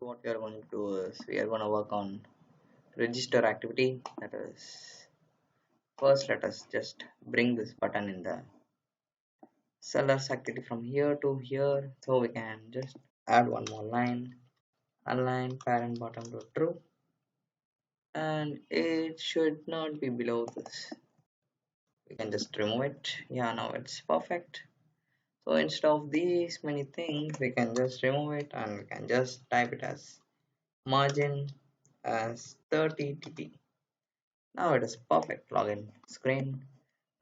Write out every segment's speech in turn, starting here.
What we are going to do is we are going to work on register activity. That is, first let us just bring this button in the seller's activity from here to here, so we can just add one more line, align parent bottom to true, and it should not be below this. We can just remove it. Yeah, now it's perfect. So instead of these many things, we can just remove it and we can just type it as margin as 30 dp. Now it is perfect login screen.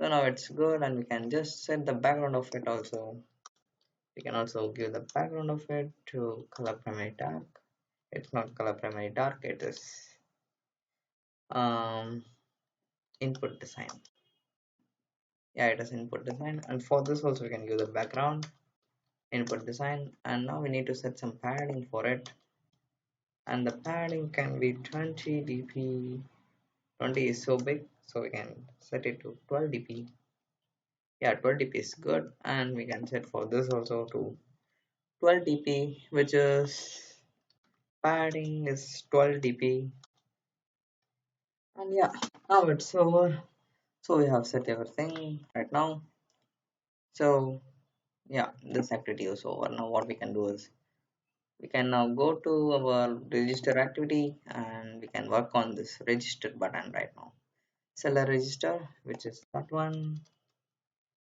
So now it's good, and we can just set the background of it also. We can also give the background of it to color primary dark. It's not color primary dark, it is um, input design. Yeah, it is input design, and for this also we can give the background input design. And now we need to set some padding for it, and the padding can be 20 dp. 20 is so big, so we can set it to 12 dp. Yeah, 12 dp is good, and we can set for this also to 12 dp, which is padding is 12 dp. And yeah, now it's over. So we have set everything right now. So yeah, this activity is over. Now what we can do is we can now go to our register activity and we can work on this register button right now. Seller register, which is that one.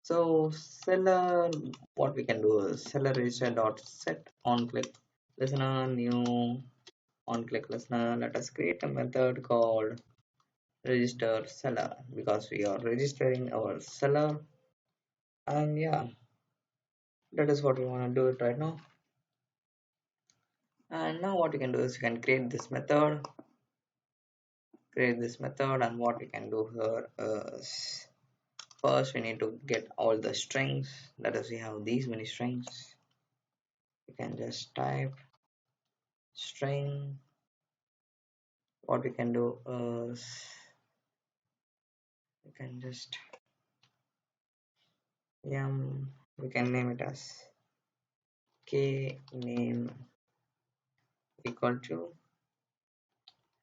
So seller, what we can do is seller register dot set on click listener new on click listener. Let us create a method called register seller because we are registering our seller. And yeah, that is what we want to do it right now. And now what you can do is you can create this method, and what we can do here is first we need to get all the strings. That is, we have these many strings. We can just type string. What we can do is we can just we can name it as k name equal to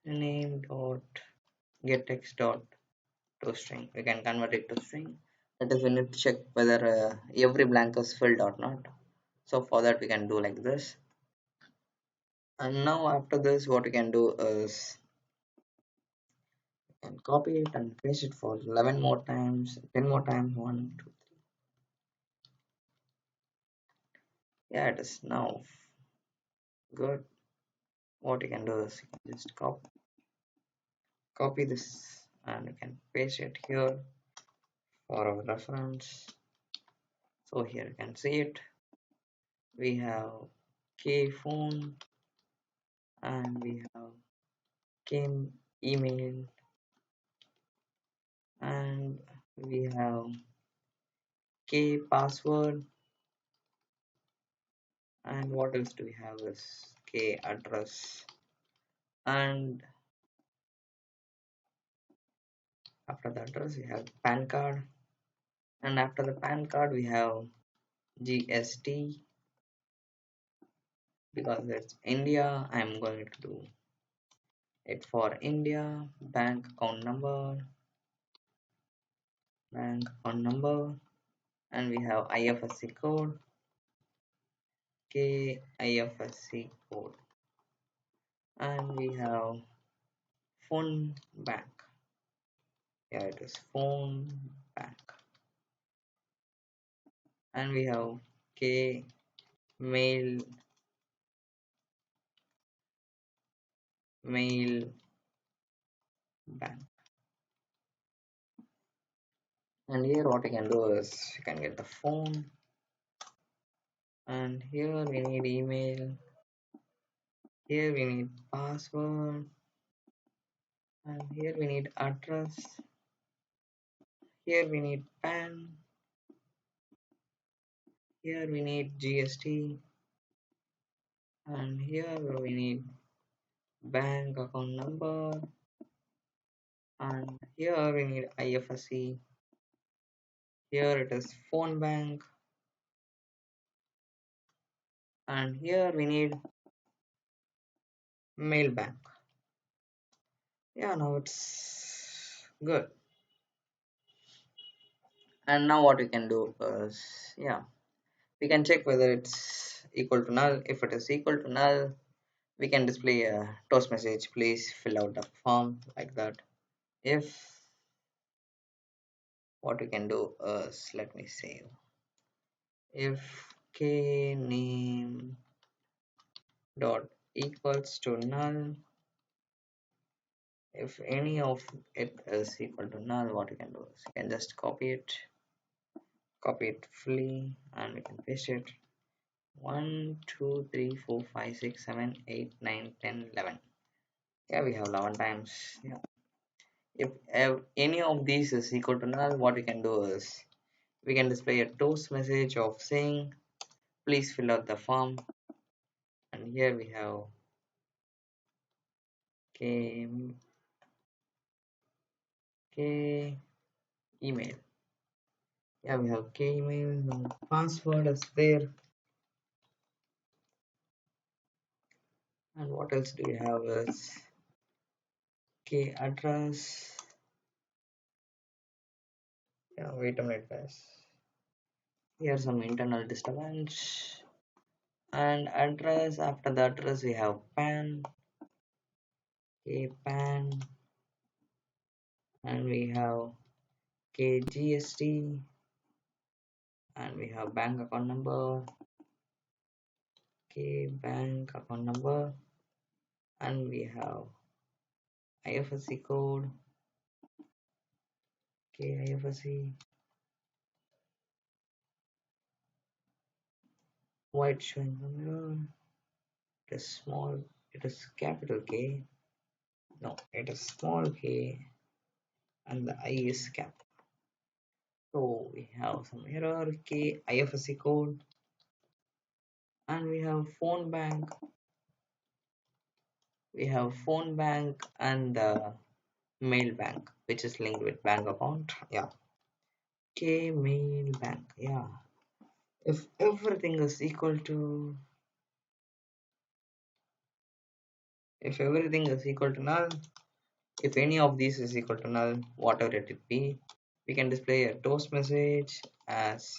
name dot get text dot to string. We can convert it to string. That is, we need to check whether every blank is filled or not. So for that we can do like this. And now after this, what we can do is we can copy it and paste it for 11 more times, 10 more times, 1 2 3. Yeah, it is now good. What you can do is you can just copy this and you can paste it here for our reference. So here you can see it. We have k phone and we have k email and we have k password, and what else do we have is k address. And after the address we have pan card, and after the pan card we have gst. Because it's India, I'm going to do it for India. Bank account number, and we have IFSC code, KIFSC code, and we have phone bank. Yeah, it is phone bank, and we have K mail bank. And here what you can do is you can get the phone, and here we need email, here we need password, and here we need address, here we need pan, here we need GST, and here we need bank account number, and here we need IFSC, here it is phone bank, and here we need mail bank. Yeah, now it's good. And now what we can do is, yeah, we can check whether it's equal to null. If it is equal to null, we can display a toast message, please fill out the form, like that. If what we can do is, let me save. If k name dot equals to null, if any of it is equal to null, what you can do is you can just copy it fully, and we can paste it. 1 2 3 4 5 6 7 8 9 10 11. Yeah, we have 11 times. Yeah, if any of these is equal to null, what we can do is we can display a toast message of saying please fill out the form, and here we have k k email. Yeah, we have k email, no password is there, and what else do we have is k address. Yeah, wait a minute guys, here's some internal disturbance. And address, after the address we have pan, k pan, and we have k gst, and we have bank account number, k bank account number, and we have ifsc code, k ifsc. White showing from here. It is small, it is capital K, no, it is small k, and the I is cap. So we have some error, k ifsc code, and we have phone bank. We have phone bank and the mail bank, which is linked with bank account. Yeah, k mail bank. Yeah, if everything is equal to, if everything is equal to null, if any of these is equal to null, whatever it be, we can display a toast message as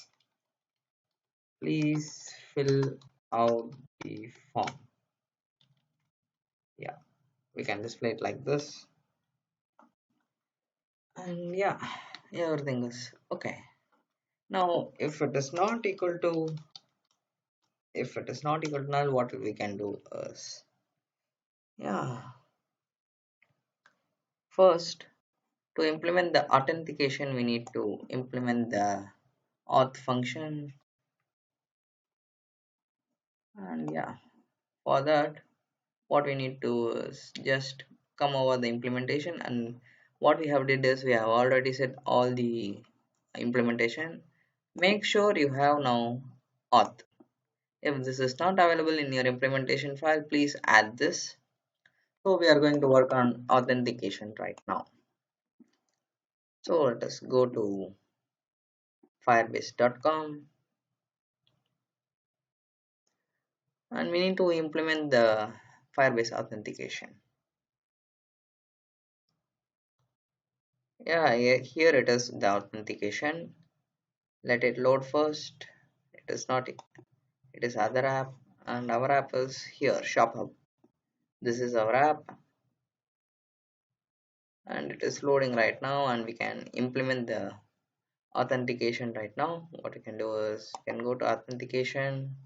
please fill out the form. Yeah, we can display it like this, and yeah, everything is okay. Now if it is not equal to, if it is not equal to null, what we can do is, yeah, first, to implement the authentication we need to implement the auth function. And yeah, for that what we need to is just come over the implementation, and what we have did is we have already set all the implementation. Make sure you have now auth. If this is not available in your implementation file, please add this. So we are going to work on authentication right now. So let us go to firebase.com, and we need to implement the Firebase authentication. Yeah, here it is, the authentication. Let it load first. It is not, it is other app, and our app is here, shop hub. This is our app, and it is loading right now, and we can implement the authentication right now. What you can do is you can go to authentication,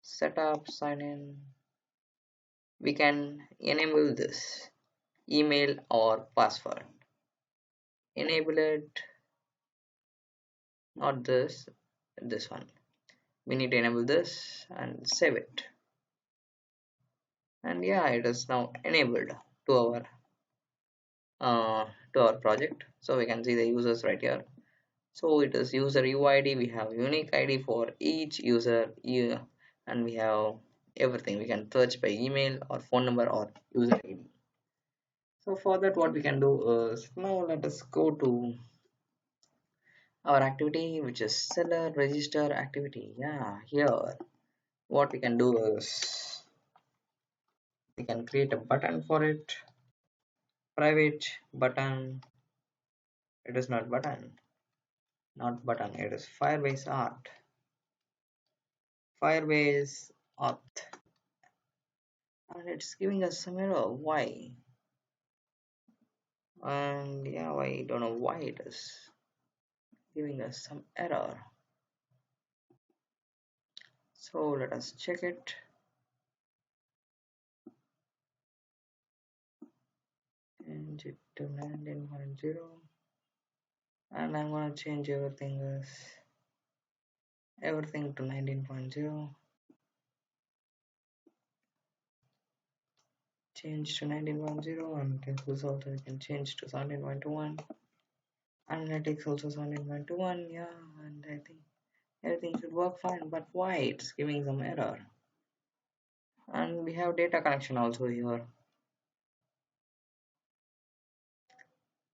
setup, sign in. We can enable this email or password. Enable it, not this, this one. We need to enable this and save it. And yeah, it is now enabled to our uh, project. So we can see the users right here. So it is user UID. We have unique ID for each user, and we have everything. We can search by email or phone number or user ID. So for that, what we can do is, now let us go to our activity, which is seller register activity. Yeah, here what we can do is, We can create a button for it. Private button. It is not button. Not button. It is Firebase Auth. Firebase Auth. And it's giving us some error. Why? And yeah, I don't know why it is giving us some error. So let us check it. Change it to 19.0. And I'm gonna change everything to 19.0. Change to 19.0, and this also we can change to 17.1. Analytics also 17.1. Yeah, and I think everything should work fine, but why it's giving some error? And we have data connection also here.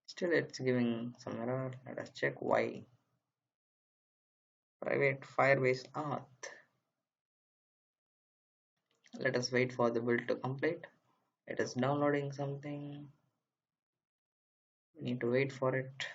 Still it's giving some error. Let us check why. Private Firebase Auth. Let us wait for the build to complete. It is downloading something. We need to wait for it.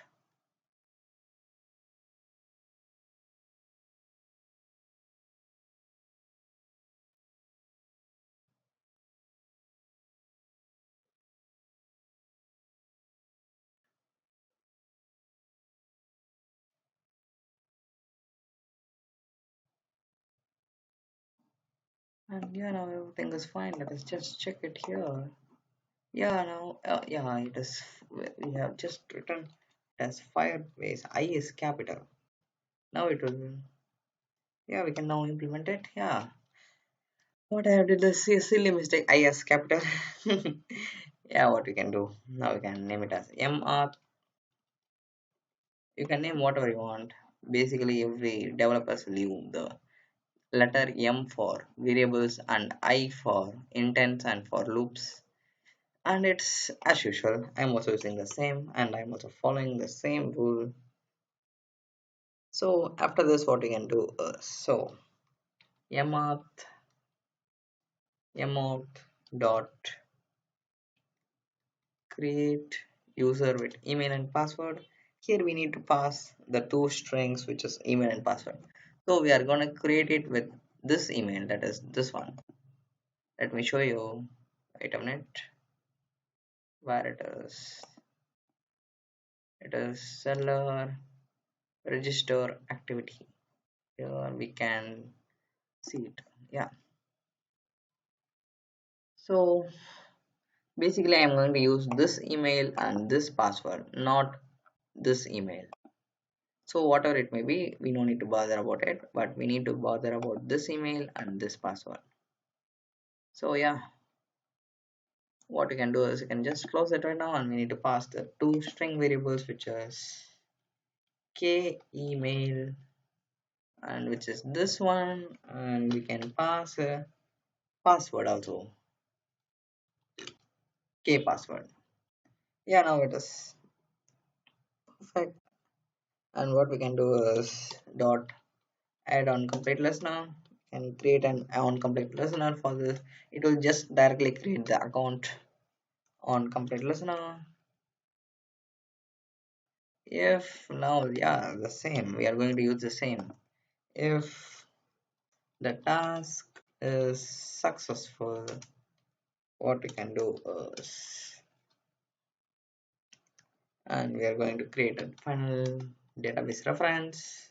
And yeah, now everything is fine. Let us just check it here. Yeah, now, yeah, it is. We have just written as Firebase. I is capital. Now it will. Yeah, we can now implement it. Yeah. What I have did is a silly mistake. I is capital. Yeah, what we can do now? We can name it as MR. You can name whatever you want. Basically, every developers will use the letter M for variables and I for intents and for loops. And it's as usual. I'm also using the same, and I'm also following the same rule. So after this, what we can do is mauth dot create user with email and password. Here we need to pass the two strings, which is email and password. So we are going to create it with this email, that is this one. Let me show you. Wait a minute. Where it is? It is seller register activity. Here we can see it. Yeah. So basically, I'm going to use this email and this password, not this email. So whatever it may be, we don't need to bother about it, but we need to bother about this email and this password. So yeah, what we can do is we can just close it right now, and we need to pass the two string variables, which is k email, and which is this one, and we can pass a password also, k password. Yeah, now it is perfect. And what we can do is dot add on complete listener, and create an on complete listener. For this, it will just directly create the account on complete listener. If now, yeah, the same, we are going to use the same. If the task is successful, what we can do is, and we are going to create a final database reference.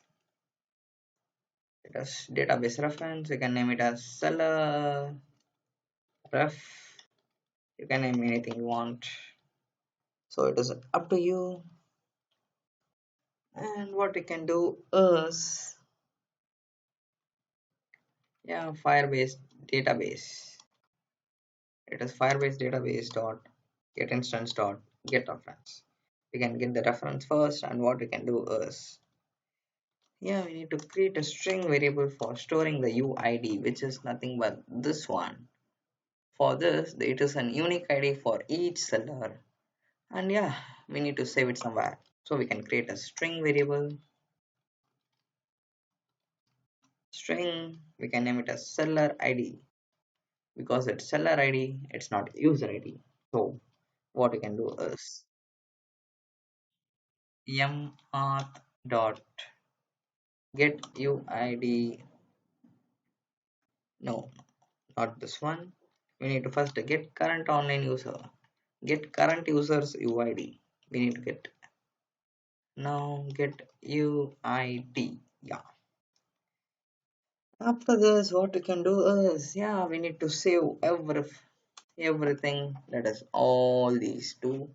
It is database reference. You can name it as seller ref. You can name anything you want. So it is up to you. And what we can do is, yeah, Firebase database. It is Firebase database dot get instance dot get reference. We can get the reference first, and what we can do is, yeah, we need to create a string variable for storing the UID, which is nothing but this one. For this, it is an unique ID for each seller, and yeah, we need to save it somewhere. So we can create a string variable. String, we can name it as seller ID. because it's seller ID, it's not user ID. So what we can do is mauth dot get UID. No, not this one. We need to first get current online user. Get current user's UID. We need to get now get UID. Yeah. After this, what we can do is, yeah, we need to save everything. Let us all these two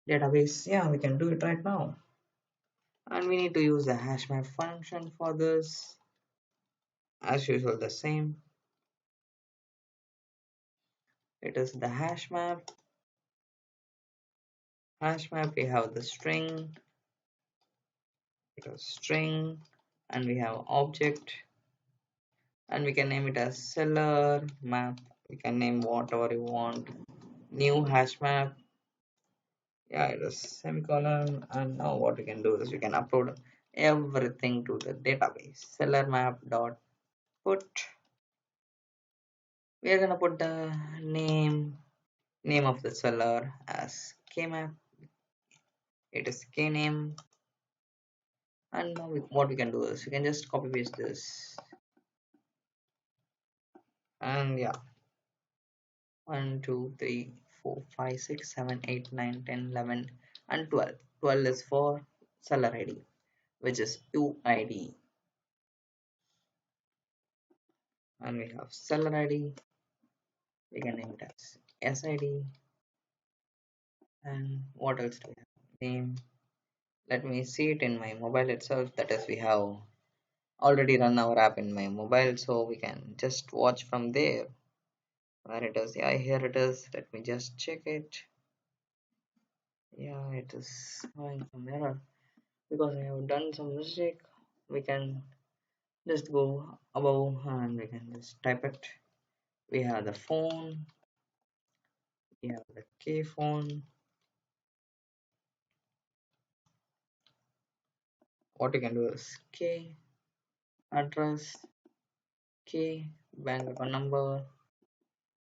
database. Yeah, we can do it right now. And we need to use the hash map function for this. As usual, the same. It is the hash map. Hash map. We have the string. It is string, and we have object, and we can name it as seller map. We can name whatever you want. New hash map. Yeah, it is semicolon. And now what we can do is we can upload everything to the database. Seller map dot put. We are gonna put the name of the seller as kmap. It is kname. And now what we can do is we can just copy paste this. And yeah, 1 2 3 4 5 6 7 8 9 10 11 and 12. 12 is for seller id, which is uid. And we have seller id. We can name it as sid. And what else do we have? Name. Let me see it in my mobile itself. That is, we have already run our app in my mobile, so we can just watch from there. Where it is? Yeah, here it is. Let me just check it. Yeah, it is showing some error because I have done some mistake. We can just go above and we can just type it. We have the phone. We have the K phone. What you can do is K address, K bank account number,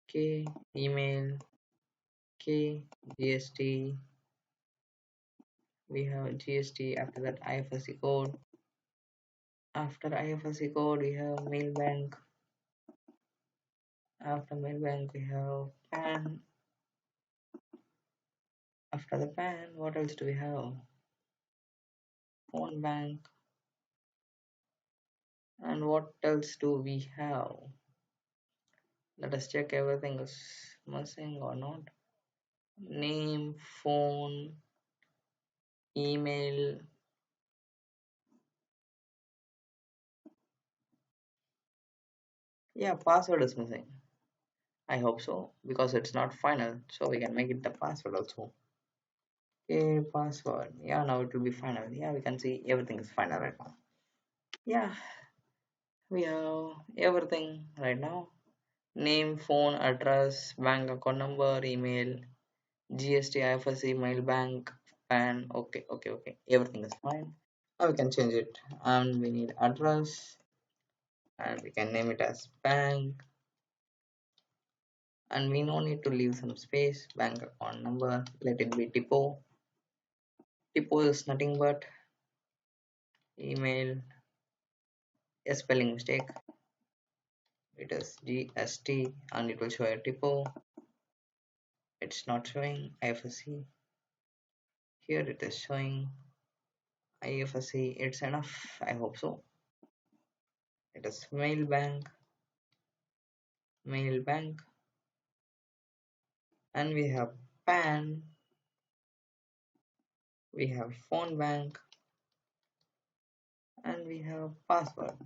K email, K GST. We have GST. After that, IFSC code. After IFSC code, we have mail bank. After mail bank, we have PAN. After the PAN, what else do we have? Phone bank. And what else do we have? Let us check everything is missing or not. Name, phone, email. Yeah, password is missing. I hope so because it's not final. So we can make it the password also. Okay, password. Yeah, now it will be final. Yeah, we can see everything is final right now. Yeah, we have everything right now. Name, phone, address, bank account number, email, GST, IFSC, mail bank, PAN. Okay, okay, okay. Everything is fine. Now we can change it. And we need address, and we can name it as bank. And we no need to leave some space. Bank account number. Let it be Tipo. Tipo is nothing but email. A spelling mistake. It is GST, and it will show a Tipo. It's not showing IFSC. Here it is showing IFSC. It's enough. I hope so. It is mail bank. Mail bank. And we have PAN. We have phone bank. And we have password.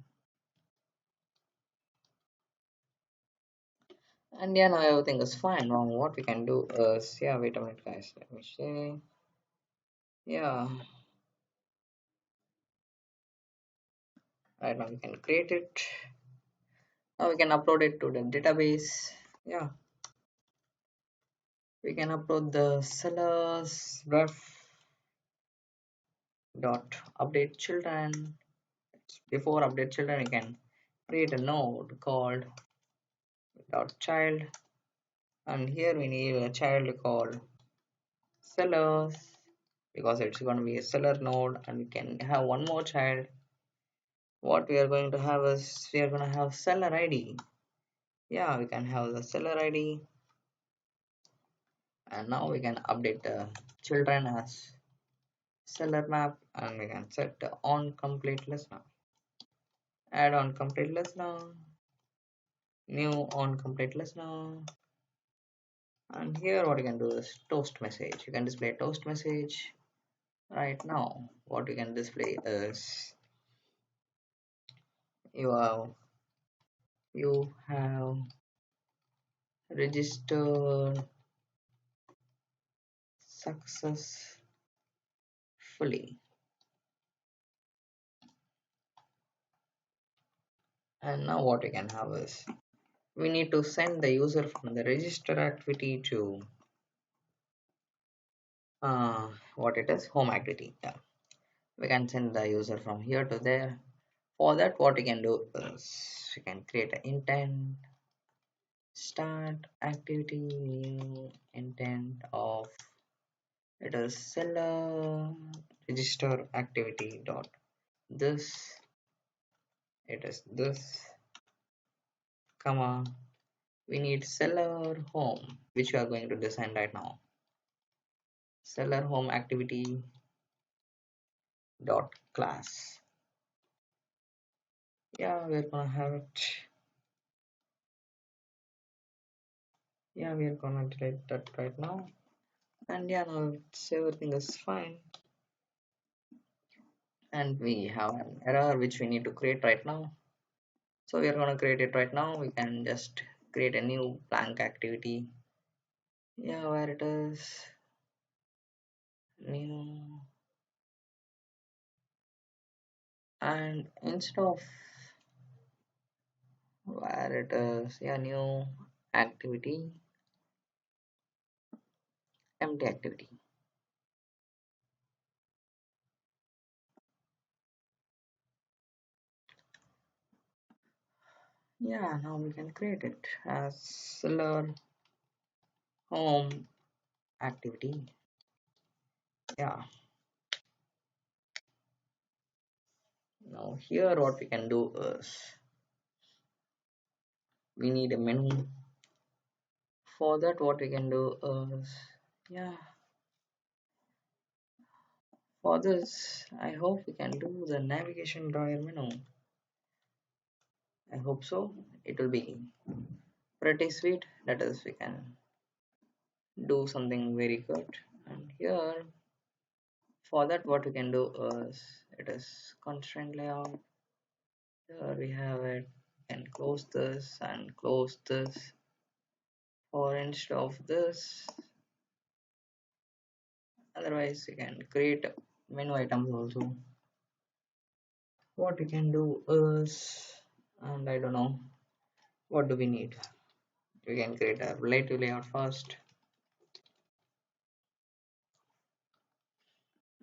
And yeah, now everything is fine. Now what we can do is, yeah, wait a minute, guys. Let me see. Yeah, right now we can create it. Now we can upload it to the database. Yeah, we can upload the sellers ref dot update children. Before update children, we can create a node called dot child, and here we need a child called sellers because it's going to be a seller node, and we can have one more child. What we are going to have is we are going to have seller id. Yeah, we can have the seller id, and now we can update the children as seller map, and we can set the on complete listener, add on complete listener, new on complete listener, and here what you can do is toast message. You can display toast message right now. What you can display is you have registered successfully, and now what you can have is we need to send the user from the register activity to what it is, home activity. Yeah, we can send the user from here to there. For that, what we can do is we can create an intent start activity, new intent of it is seller register activity dot this, it is this, comma, we need seller home, which we are going to design right now. Seller home activity dot class. Yeah, we're gonna have it. Yeah, we're gonna delete that right now. And yeah, now it's everything is fine. And we have an error which we need to create right now. So we are gonna create it right now. We can just create a new blank activity. Yeah, where it is new, and instead of where it is, yeah, new activity, empty activity. Yeah, now we can create it as seller home activity. Yeah, now here what we can do is we need a menu. For that, what we can do is, yeah, for this, I hope we can do the navigation drawer menu. I hope so. It will be pretty sweet. That is, we can do something very good. And here, for that, what we can do is it is constraint layout. Here we have it. We can close this and close this. Or instead of this, otherwise, you can create menu items also. What we can do is, and I don't know, what do we need? We can create a relative layout first,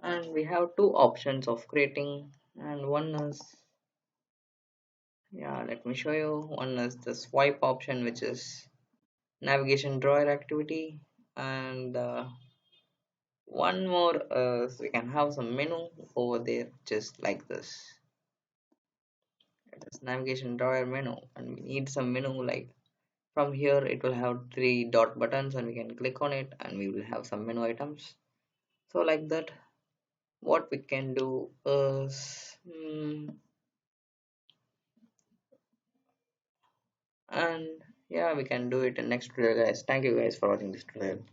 and we have two options of creating, and one is, yeah, let me show you. One is the swipe option, which is navigation drawer activity, and one more is we can have some menu over there just like this. It is navigation drawer menu, and we need some menu like from here. It will have three dot buttons, and we can click on it, and we will have some menu items. So like that, what we can do is and yeah, we can do it in next tutorial, guys. Thank you guys for watching this tutorial.